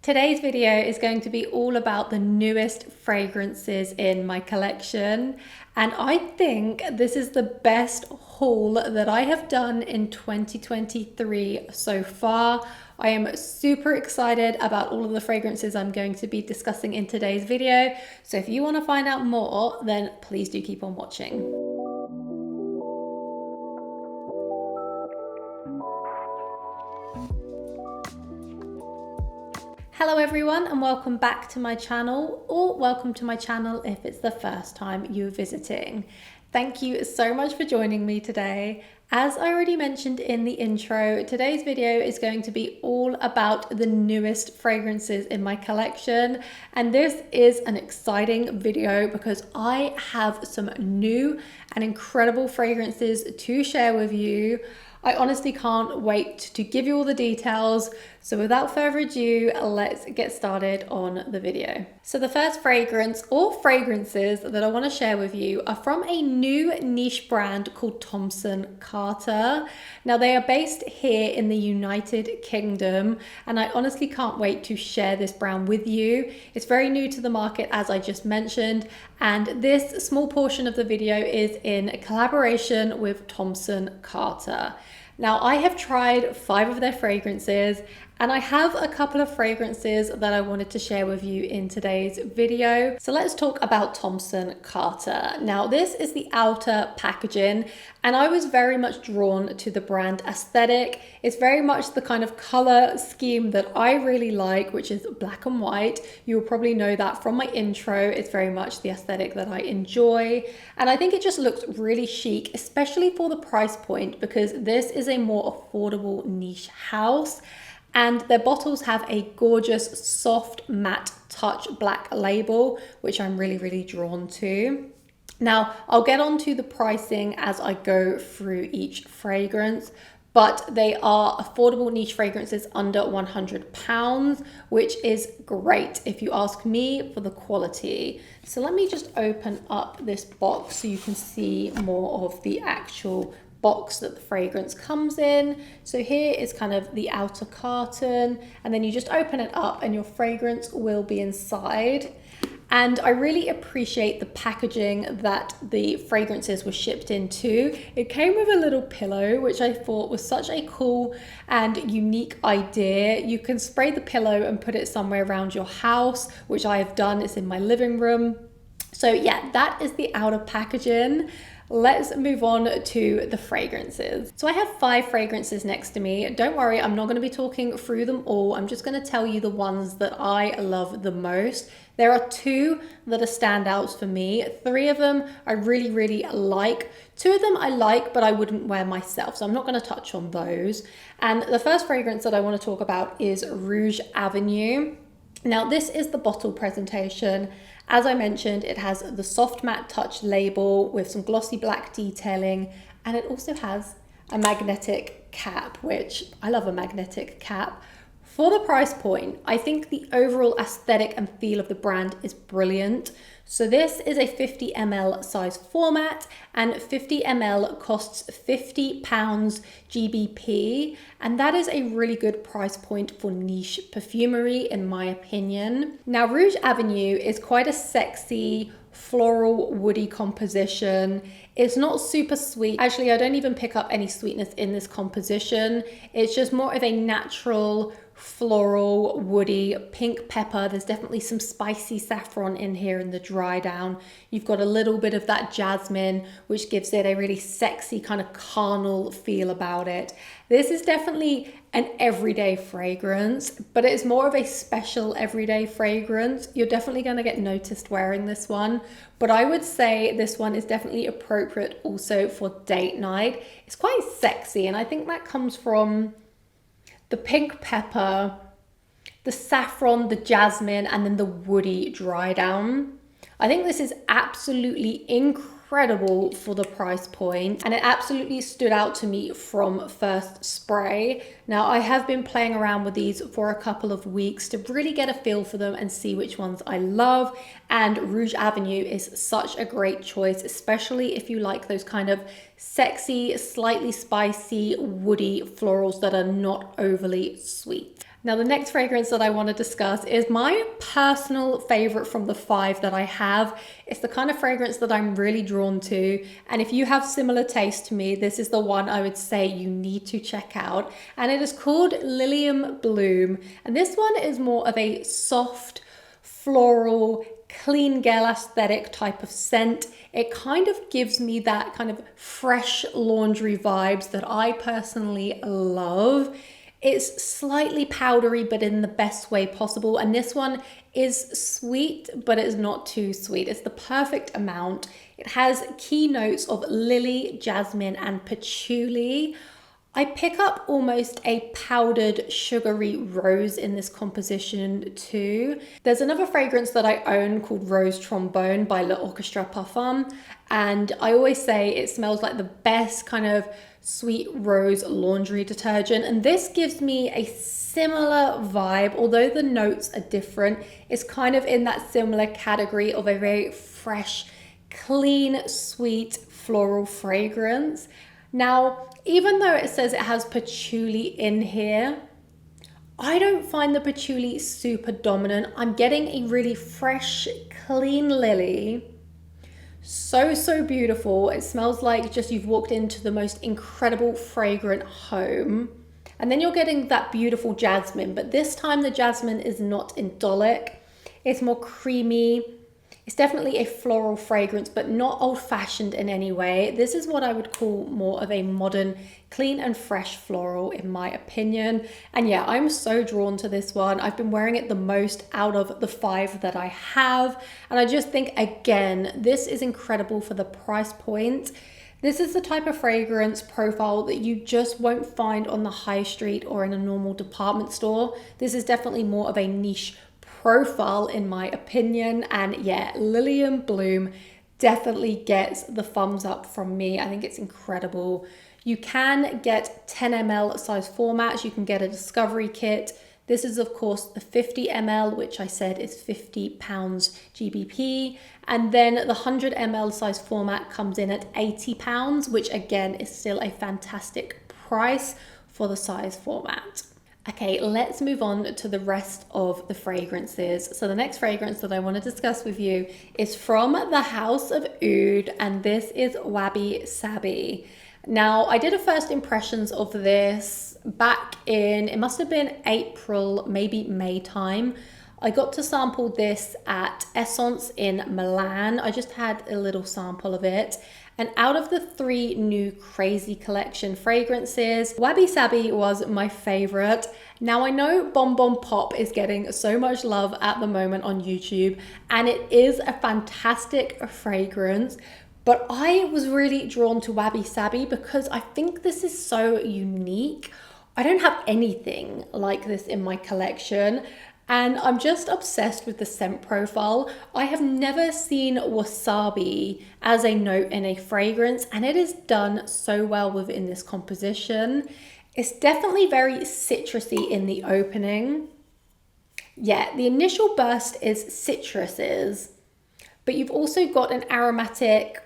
Today's video is going to be all about the newest fragrances in my collection, and I think this is the best haul that I have done in 2023 so far. I am super excited about all of the fragrances I'm going to be discussing in today's video, so if you want to find out more, then please do keep on watching. Hello everyone and welcome back to my channel, or welcome to my channel if it's the first time you're visiting. Thank you so much for joining me today. As I already mentioned in the intro, today's video is going to be all about the newest fragrances in my collection, and this is an exciting video because I have some new and incredible fragrances to share with you. I honestly can't wait to give you all the details. So without further ado, let's get started on the video. So the first fragrance or fragrances that I want to share with you are from a new niche brand called Thomson Carter. Now they are based here in the United Kingdom, and I honestly can't wait to share this brand with you. It's very new to the market, as I just mentioned, and this small portion of the video is in collaboration with Thomson Carter. Now I have tried 5 of their fragrances, and I have a couple of fragrances that I wanted to share with you in today's video. So let's talk about Thomson Carter. Now this is the outer packaging, and I was very much drawn to the brand aesthetic. It's very much the kind of color scheme that I really like, which is black and white. You'll probably know that from my intro. It's very much the aesthetic that I enjoy. And I think it just looks really chic, especially for the price point, because this is a more affordable niche house. And their bottles have a gorgeous soft matte touch black label, which I'm really drawn to. Now I'll get onto the pricing as I go through each fragrance, but they are affordable niche fragrances under £100, which is great if you ask me for the quality. So let me just open up this box so you can see more of the actual box that the fragrance comes in. So here is kind of the outer carton, and then you just open it up and your fragrance will be inside. And I really appreciate the packaging that the fragrances were shipped into. It came with a little pillow, which I thought was such a cool and unique idea. You can spray the pillow and put it somewhere around your house, which I have done. It's in my living room. So yeah, that is the outer packaging. Let's move on to the fragrances. So I have 5 fragrances next to me. Don't worry, I'm not going to be talking through them all. I'm just going to tell you the ones that I love the most. There are 2 that are standouts for me. 3 of them I really like. 2 of them I like, but I wouldn't wear myself, so I'm not going to touch on those. And the first fragrance that I want to talk about is Rouge Avenue. Now this is the bottle presentation. As I mentioned, it has the soft matte touch label with some glossy black detailing, and it also has a magnetic cap, which I love a magnetic cap. For the price point, I think the overall aesthetic and feel of the brand is brilliant. So this is a 50 ml size format, and 50 ml costs £50 GBP, and that is a really good price point for niche perfumery in my opinion. Now Rouge Avenue is quite a sexy floral woody composition. It's not super sweet. Actually, I don't even pick up any sweetness in this composition. It's just more of a natural floral, woody, pink pepper. There's definitely some spicy saffron in here in the dry down. You've got a little bit of that jasmine, which gives it a really sexy kind of carnal feel about it. This is definitely an everyday fragrance, but it's more of a special everyday fragrance. You're definitely going to get noticed wearing this one, but I would say this one is definitely appropriate also for date night. It's quite sexy, and I think that comes from the pink pepper, the saffron, the jasmine, and then the woody dry down. I think this is absolutely incredible for the price point, and it absolutely stood out to me from first spray. Now I have been playing around with these for a couple of weeks to really get a feel for them and see which ones I love, and Rouge Avenue is such a great choice, especially if you like those kind of sexy, slightly spicy, woody florals that are not overly sweet. Now, the next fragrance that I want to discuss is my personal favorite from the 5 that I have. It's the kind of fragrance that I'm really drawn to. And if you have similar taste to me, this is the one I would say you need to check out. And it is called Lilium Blume. And this one is more of a soft, floral, clean girl aesthetic type of scent. It kind of gives me that kind of fresh laundry vibes that I personally love. It's slightly powdery, but in the best way possible. And this one is sweet, but it's not too sweet. It's the perfect amount. It has key notes of lily, jasmine, and patchouli. I pick up almost a powdered sugary rose in this composition too. There's another fragrance that I own called Rose Trombone by L'Orchestre Parfum. And I always say it smells like the best kind of sweet rose laundry detergent. And this gives me a similar vibe, although the notes are different. It's kind of in that similar category of a very fresh, clean, sweet floral fragrance. Now, even though it says it has patchouli in here, I don't find the patchouli super dominant. I'm getting a really fresh, clean lily. So beautiful. It smells like just you've walked into the most incredible fragrant home. And then you're getting that beautiful jasmine, but this time the jasmine is not indolic. It's more creamy. It's definitely a floral fragrance, but not old-fashioned in any way. This is what I would call more of a modern, clean and fresh floral in my opinion. And yeah, I'm so drawn to this one. I've been wearing it the most out of the 5 that I have. And I just think, again, this is incredible for the price point. This is the type of fragrance profile that you just won't find on the high street or in a normal department store. This is definitely more of a niche profile in my opinion. And yeah, Lilium Blume definitely gets the thumbs up from me. I think it's incredible. You can get 10 ml size formats. You can get a discovery kit. This is of course the 50 ml, which I said is £50 GBP. And then the 100 ml size format comes in at £80, which again is still a fantastic price for the size format. Okay, let's move on to the rest of the fragrances. So the next fragrance that I want to discuss with you is from the House of Oud, and this is Wabisabi. Now, I did a first impressions of this back in, it must have been April, maybe May time. I got to sample this at Essence in Milan. I just had a little sample of it. And out of the 3 new Crazy Collection fragrances, Wabisabi was my favorite. Now I know Bon Bon Pop is getting so much love at the moment on YouTube, and it is a fantastic fragrance, but I was really drawn to Wabisabi because I think this is so unique. I don't have anything like this in my collection. And I'm just obsessed with the scent profile. I have never seen wasabi as a note in a fragrance, and it is done so well within this composition. It's definitely very citrusy in the opening. Yeah, the initial burst is citruses, but you've also got an aromatic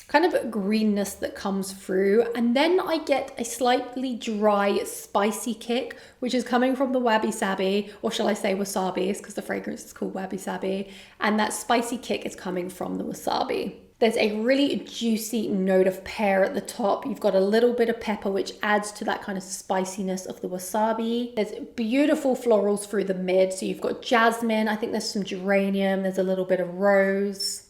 kind of greenness that comes through, and then I get a slightly dry spicy kick, which is coming from the wabi-sabi, or shall I say wasabi, because the fragrance is called wabi-sabi, and that spicy kick is coming from the wasabi. There's a really juicy note of pear at the top. You've got a little bit of pepper, which adds to that kind of spiciness of the wasabi. There's beautiful florals through the mid, so you've got jasmine, I think there's some geranium, there's a little bit of rose.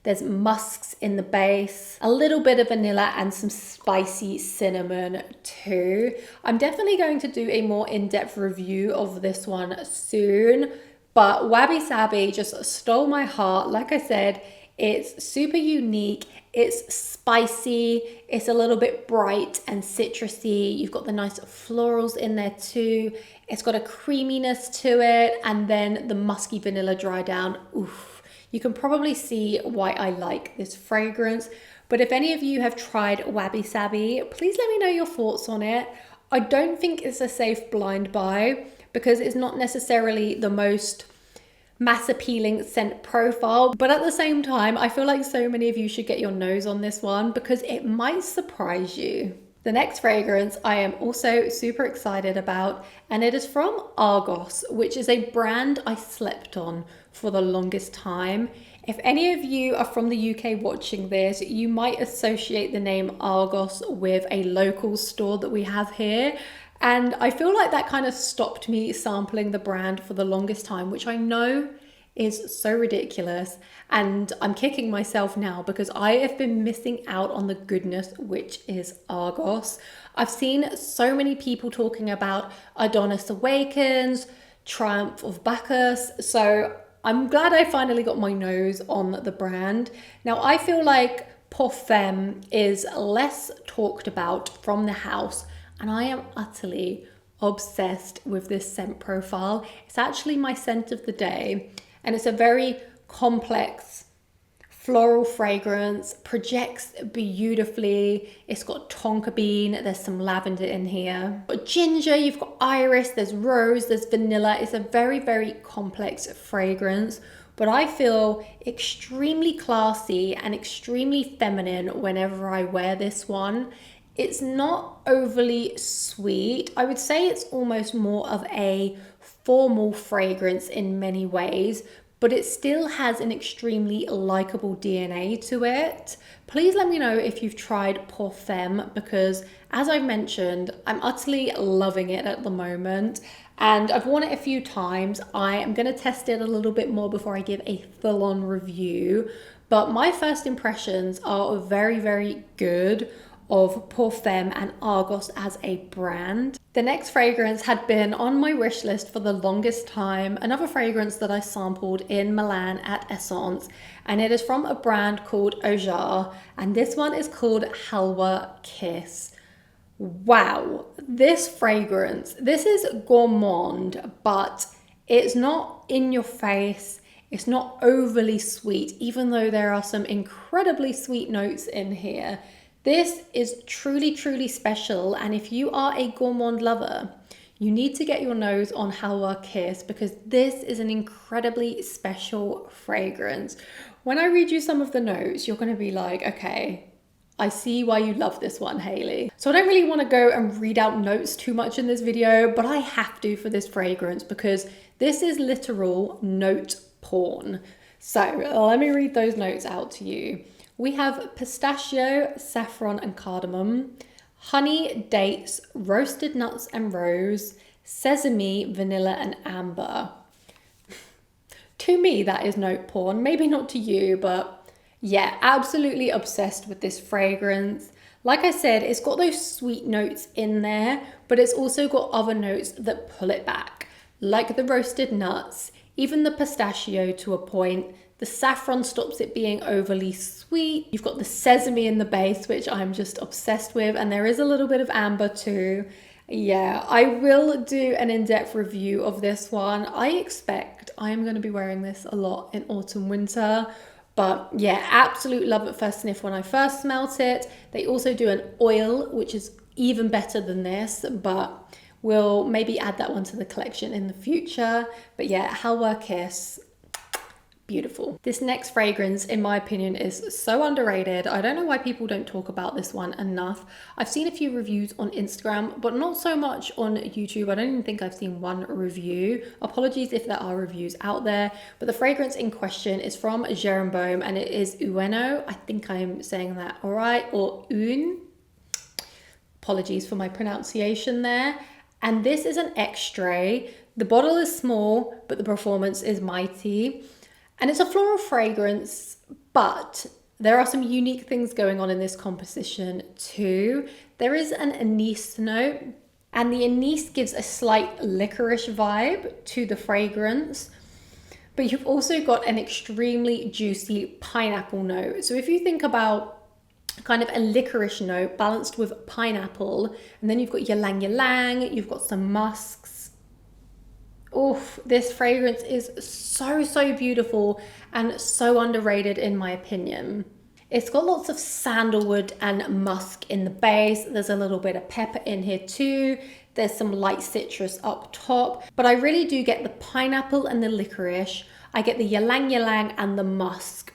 There's musks in the base, a little bit of vanilla and some spicy cinnamon too. I'm definitely going to do a more in-depth review of this one soon, but Wabi-sabi just stole my heart. Like I said, it's super unique, it's spicy, it's a little bit bright and citrusy. You've got the nice florals in there too. It's got a creaminess to it, and then the musky vanilla dry down. Oof. You can probably see why I like this fragrance, but if any of you have tried Wabi-sabi, please let me know your thoughts on it. I don't think it's a safe blind buy because it's not necessarily the most mass appealing scent profile, but at the same time, I feel like so many of you should get your nose on this one because it might surprise you. The next fragrance I am also super excited about, and it is from Argos, which is a brand I slept on for the longest time. If any of you are from the UK watching this, you might associate the name Argos with a local store that we have here. And I feel like that kind of stopped me sampling the brand for the longest time, which I know is so ridiculous. And I'm kicking myself now because I have been missing out on the goodness which is Argos. I've seen so many people talking about Adonis Awakens, Triumph of Bacchus. So I'm glad I finally got my nose on the brand. Now I feel like Femme is less talked about from the house, and I am utterly obsessed with this scent profile. It's actually my scent of the day, and it's a very complex floral fragrance, projects beautifully. It's got tonka bean, there's some lavender in here. You've got ginger, you've got iris, there's rose, there's vanilla. It's a very, very complex fragrance, but I feel extremely classy and extremely feminine whenever I wear this one. It's not overly sweet. I would say it's almost more of a formal fragrance in many ways, but it still has an extremely likable DNA to it. Please let me know if you've tried Femme, because as I've mentioned, I'm utterly loving it at the moment. And I've worn it a few times. I am going to test it a little bit more before I give a full-on review. But my first impressions are very, very good of Femme and Argos as a brand. The next fragrance had been on my wish list for the longest time, another fragrance that I sampled in Milan at Essence, and it is from a brand called Ojar, and this one is called Halwa Kiss. Wow, this fragrance, this is gourmand, but it's not in your face. It's not overly sweet, even though there are some incredibly sweet notes in here. This is truly, truly special, and if you are a gourmand lover, you need to get your nose on Halwa Kiss, because this is an incredibly special fragrance. When I read you some of the notes, you're going to be like, okay, I see why you love this one, Hayley. So I don't really want to go and read out notes too much in this video, but I have to for this fragrance because this is literal note porn. So let me read those notes out to you. We have pistachio, saffron and cardamom, honey, dates, roasted nuts and rose, sesame, vanilla and amber. To me, that is note porn. Maybe not to you, but yeah, absolutely obsessed with this fragrance. Like I said, it's got those sweet notes in there, but it's also got other notes that pull it back, like the roasted nuts, even the pistachio to a point. The saffron stops it being overly sweet. You've got the sesame in the base, which I'm just obsessed with. And there is a little bit of amber too. Yeah, I will do an in-depth review of this one. I expect I am going to be wearing this a lot in autumn, winter. But yeah, absolute love at first sniff when I first smelt it. They also do an oil, which is even better than this, but we'll maybe add that one to the collection in the future. But yeah, Halwa Kiss. Beautiful. This next fragrance, in my opinion, is so underrated. I don't know why people don't talk about this one enough. I've seen a few reviews on Instagram, but not so much on YouTube. I don't even think I've seen one review. Apologies if there are reviews out there, but the fragrance in question is from Jeroboam and it is Unue. I think I'm saying that all right, or Une. Apologies for my pronunciation there. And this is an extrait. The bottle is small, but the performance is mighty. And it's a floral fragrance, but there are some unique things going on in this composition too. There is an anise note, and the anise gives a slight licorice vibe to the fragrance. But you've also got an extremely juicy pineapple note. So if you think about kind of a licorice note balanced with pineapple, and then you've got ylang ylang, you've got some musks. Oof, this fragrance is so beautiful and so underrated in my opinion. It's got lots of sandalwood and musk in the base. There's a little bit of pepper in here too. There's some light citrus up top, but I really do get the pineapple and the licorice. I get the ylang ylang and the musk.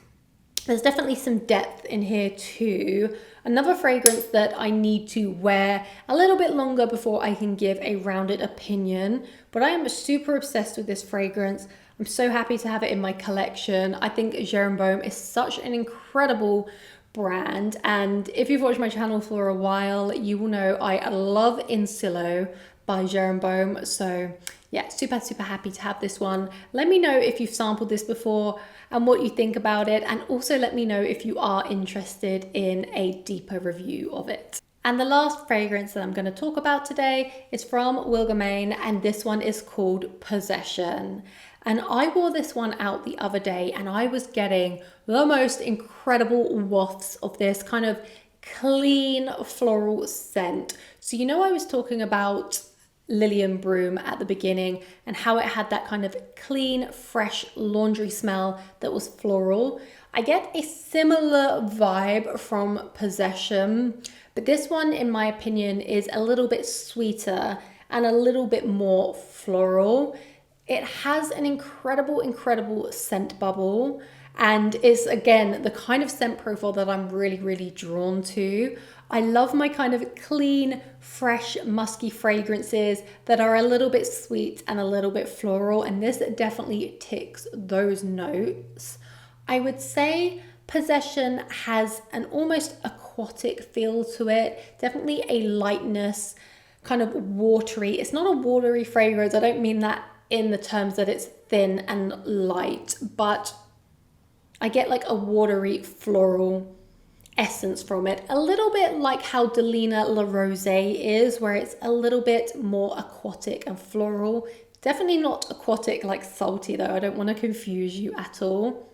There's definitely some depth in here too. Another fragrance that I need to wear a little bit longer before I can give a rounded opinion, but I am super obsessed with this fragrance. I'm so happy to have it in my collection. I think Jeroboam is such an incredible brand, and if you've watched my channel for a while, you will know I love Insilo by Jeroboam. So yeah, super happy to have this one. Let me know if you've sampled this before and what you think about it, and also let me know if you are interested in a deeper review of it. And the last fragrance that I'm going to talk about today is from Wilgermain, and this one is called Possession. And I wore this one out the other day, and I was getting the most incredible wafts of this kind of clean floral scent. So you know I was talking about Lilium Blume at the beginning and how it had that kind of clean, fresh laundry smell that was floral. I get a similar vibe from Possession, but this one, in my opinion, is a little bit sweeter and a little bit more floral. It has an incredible scent bubble, and is again the kind of scent profile that I'm really drawn to. I love my kind of clean, fresh, musky fragrances that are a little bit sweet and a little bit floral, and this definitely ticks those notes. I would say Possession has an almost aquatic feel to it, definitely a lightness, kind of watery. It's not a watery fragrance, I don't mean that in the terms that it's thin and light, but I get like a watery floral essence from it, a little bit like how Delina La Rose is, where it's a little bit more aquatic and floral. Definitely not aquatic like salty though, I don't want to confuse you at all.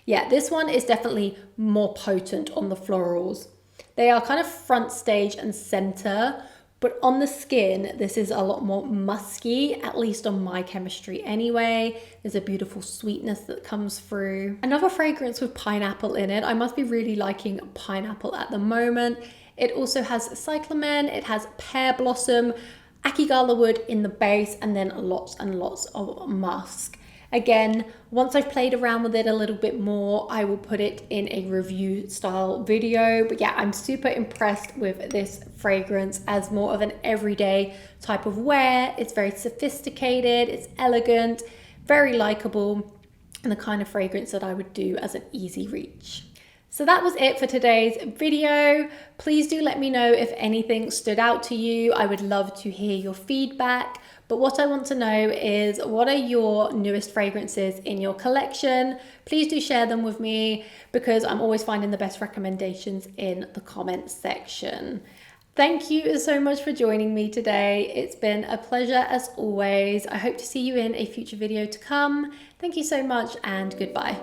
Yeah, this one is definitely more potent on the florals. They are kind of front stage and center, but on the skin, this is a lot more musky, at least on my chemistry anyway. There's a beautiful sweetness that comes through. Another fragrance with pineapple in it. I must be really liking pineapple at the moment. It also has cyclamen, it has pear blossom, akigala wood in the base, and then lots and lots of musk. Again, once I've played around with it a little bit more, I will put it in a review style video. But yeah, I'm super impressed with this fragrance as more of an everyday type of wear. It's very sophisticated, it's elegant, very likable, and the kind of fragrance that I would do as an easy reach. So that was it for today's video. Please do let me know if anything stood out to you. I would love to hear your feedback. But what I want to know is, what are your newest fragrances in your collection? Please do share them with me, because I'm always finding the best recommendations in the comments section. Thank you so much for joining me today. It's been a pleasure as always. I hope to see you in a future video to come. Thank you so much, and goodbye.